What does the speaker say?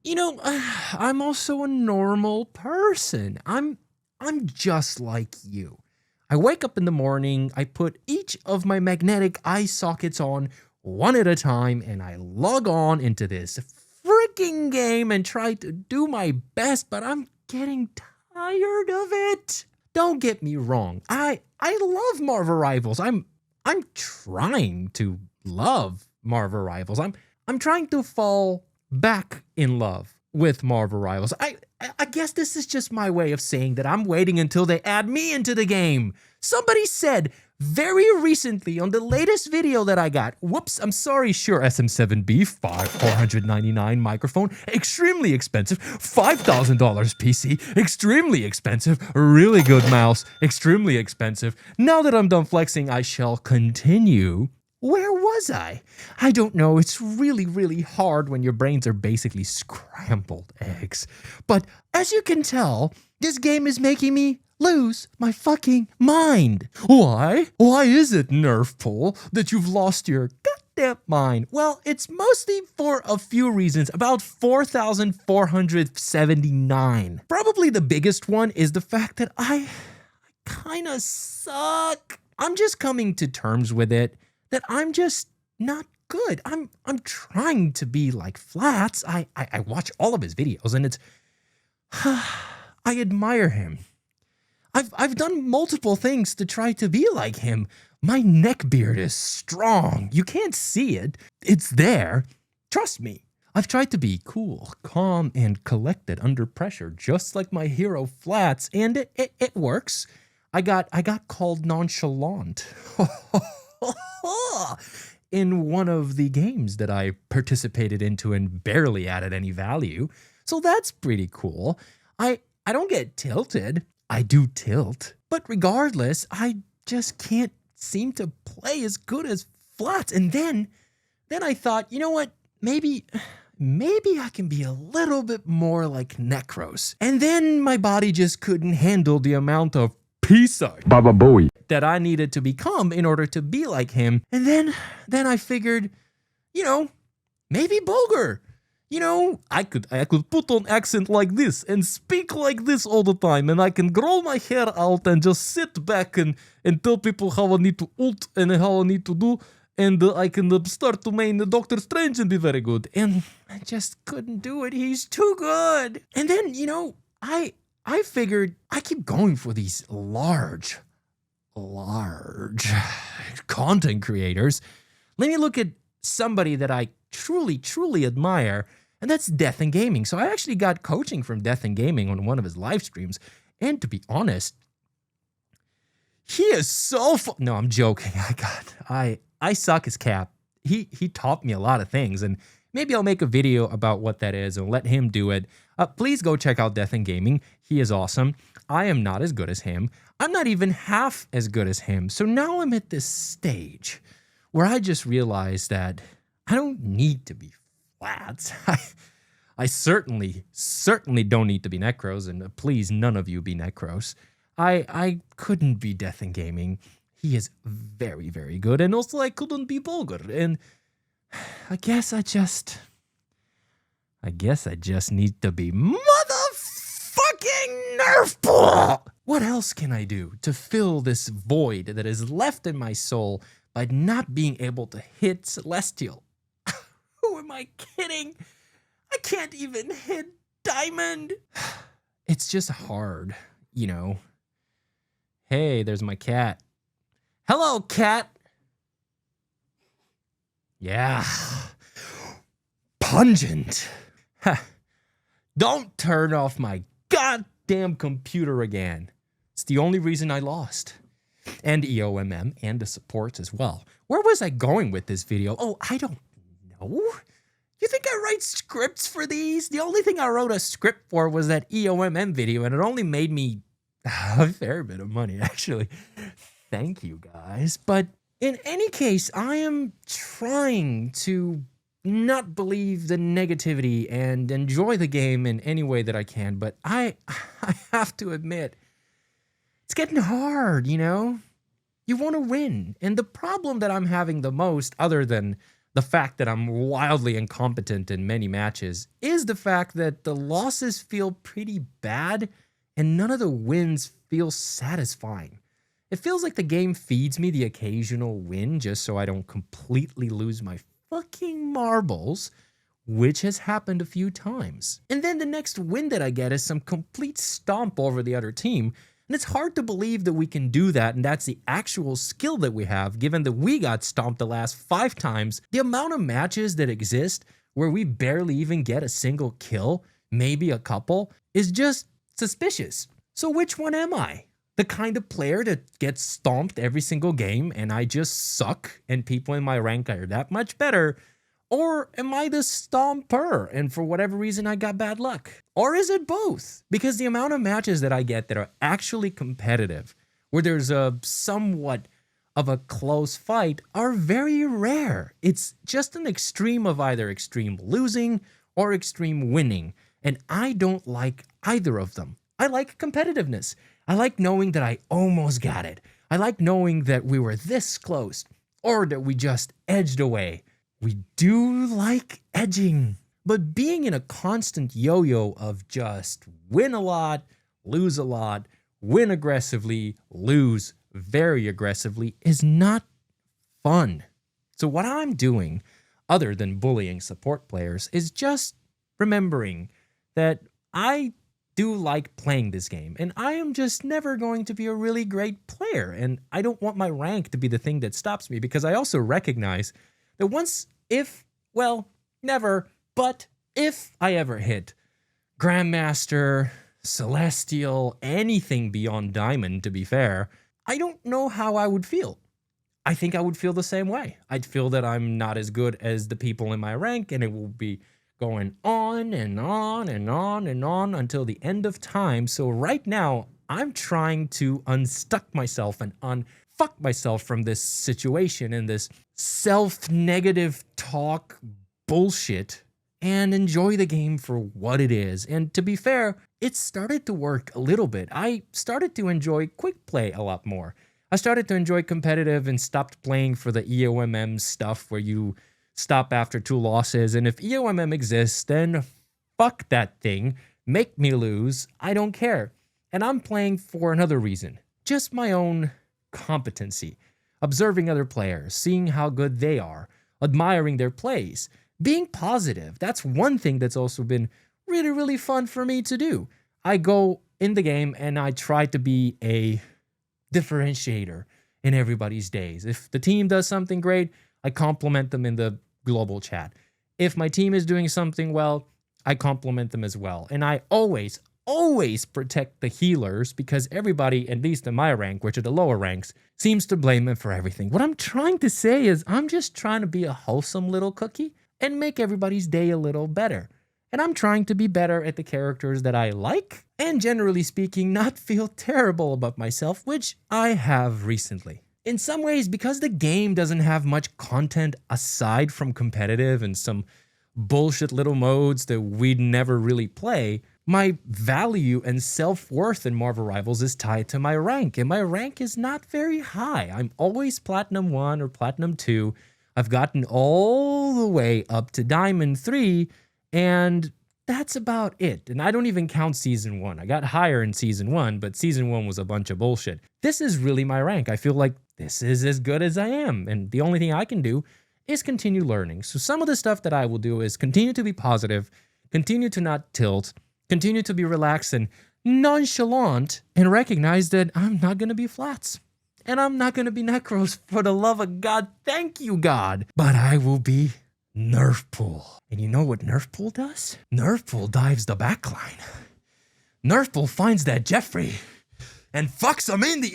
I'm also a normal person. I'm just like you. I wake up in the morning, I put each of my magnetic eye sockets on one at a time, and I log on into this freaking game and try to do my best, but I'm getting tired of it. Don't get me wrong. I love Marvel Rivals. I'm trying to love Marvel Rivals. I'm trying to fall back in love with Marvel Rivals. I guess this is just my way of saying that I'm waiting until they add me into the game. Somebody said very recently on the latest video that I got, whoops, I'm sorry, Shure SM7B, 499 microphone, extremely expensive, $5,000 PC, extremely expensive, really good mouse, extremely expensive. Now that I'm done flexing, I shall continue. Where was I? I don't know. It's really, really hard when your brains are basically scrambled eggs. But as you can tell, this game is making me lose my fucking mind. Why? Why is it, Nerfpool, that you've lost your goddamn mind? Well, it's mostly for a few reasons, about 4,479. Probably the biggest one is the fact that I kinda suck. I'm just coming to terms with it. That I'm just not good. I'm trying to be like Flats. I watch all of his videos and it's I admire him. I've done multiple things to try to be like him. My neck beard is strong. You can't see it. It's there. Trust me. I've tried to be cool, calm, and collected under pressure, just like my hero Flats, and it works. I got called nonchalant. In one of the games that I participated into and barely added any value. So that's pretty cool. I don't get tilted. I do tilt. But regardless, I just can't seem to play as good as Flats. And then I thought, you know what? Maybe I can be a little bit more like Necros. And then my body just couldn't handle the amount of pizza Baba Booey that I needed to become in order to be like him. And then I figured, maybe Bulgur. I could put on accent like this and speak like this all the time, and I can grow my hair out and just sit back and tell people how I need to ult and how I need to do, and I can start to main Doctor Strange and be very good. And I just couldn't do it. He's too good. And then, I figured I keep going for these large content creators. Let me look at somebody that I truly admire, and that's Death and Gaming. So I actually got coaching from Death and Gaming on one of his live streams, and to be honest, he is so no, I'm joking. I suck as cap. He taught me a lot of things, and maybe I'll make a video about what that is and let him do it. Please go check out Death and Gaming. He is awesome. I am not as good as him. I'm not even half as good as him. So now I'm at this stage where I just realized that I don't need to be Flats. I certainly don't need to be Necros, and please, none of you be Necros. I couldn't be Death and Gaming. He is very, very good, and also I couldn't be Bulgur, and I guess I just need to be motherfucking Nerfpool. What else can I do to fill this void that is left in my soul by not being able to hit Celestial? Who am I kidding? I can't even hit Diamond. It's just hard, Hey, there's my cat. Hello, cat. Yeah. Pungent. Don't turn off my goddamn computer again. It's the only reason I lost. And EOMM and the supports as well. Where was I going with this video? Oh, I don't know. You think I write scripts for these? The only thing I wrote a script for was that EOMM video, and it only made me a fair bit of money, actually. Thank you, guys. But in any case, I am trying to not believe the negativity and enjoy the game in any way that I can, but I have to admit, it's getting hard, You want to win. And the problem that I'm having the most, other than the fact that I'm wildly incompetent in many matches is the fact that the losses feel pretty bad and none of the wins feel satisfying. It feels like the game feeds me the occasional win just so I don't completely lose my fucking marbles, which has happened a few times. And then the next win that I get is some complete stomp over the other team, and it's hard to believe that we can do that, and that's the actual skill that we have, given that we got stomped the last 5 times. The amount of matches that exist where we barely even get a single kill, maybe a couple, is just suspicious. So which one am I? The kind of player that gets stomped every single game and I just suck and people in my rank are that much better? Or am I the stomper and for whatever reason I got bad luck? Or is it both? Because the amount of matches that I get that are actually competitive, where there's a somewhat of a close fight, are very rare. It's just an extreme of either extreme losing or extreme winning, and I don't like either of them. I like competitiveness. I like knowing that I almost got it. I like knowing that we were this close, or that we just edged away. We do like edging, but being in a constant yo-yo of just win a lot, lose a lot, win aggressively, lose very aggressively is not fun. So what I'm doing, other than bullying support players, is just remembering that I do like playing this game, and I am just never going to be a really great player, and I don't want my rank to be the thing that stops me, because I also recognize that never, but if I ever hit Grandmaster, Celestial, anything beyond Diamond, to be fair, I don't know how I would feel. I think I would feel the same way. I'd feel that I'm not as good as the people in my rank, and it will be going on and on and on and on until the end of time. So right now, I'm trying to unstuck myself and unfuck myself from this situation and this self-negative talk bullshit and enjoy the game for what it is. And to be fair, it started to work a little bit. I started to enjoy quick play a lot more. I started to enjoy competitive and stopped playing for the EOMM stuff where you stop after 2 losses. And if EOMM exists, then fuck that thing. Make me lose. I don't care. And I'm playing for another reason. Just my own competency. Observing other players, seeing how good they are, admiring their plays, being positive. That's one thing that's also been really, really fun for me to do. I go in the game and I try to be a differentiator in everybody's days. If the team does something great, I compliment them in the global chat. If my team is doing something well, I compliment them as well. And I always protect the healers, because everybody, at least in my rank, which are the lower ranks, seems to blame them for everything. What I'm trying to say is I'm just trying to be a wholesome little cookie and make everybody's day a little better. And I'm trying to be better at the characters that I like, and generally speaking, not feel terrible about myself, which I have recently. In some ways, because the game doesn't have much content aside from competitive and some bullshit little modes that we'd never really play, my value and self-worth in Marvel Rivals is tied to my rank, and my rank is not very high. I'm always Platinum 1 or Platinum 2. I've gotten all the way up to Diamond 3, and that's about it. And I don't even count Season 1. I got higher in Season 1, but Season 1 was a bunch of bullshit. This is really my rank. I feel like this is as good as I am, and the only thing I can do is continue learning. So some of the stuff that I will do is continue to be positive, continue to not tilt, continue to be relaxed and nonchalant, and recognize that I'm not going to be flats. And I'm not going to be Necros, for the love of God. Thank you, God. But I will be Nerfpool. And you know what Nerfpool does? Nerfpool dives the backline. Nerfpool finds that Jeffrey and fucks him in the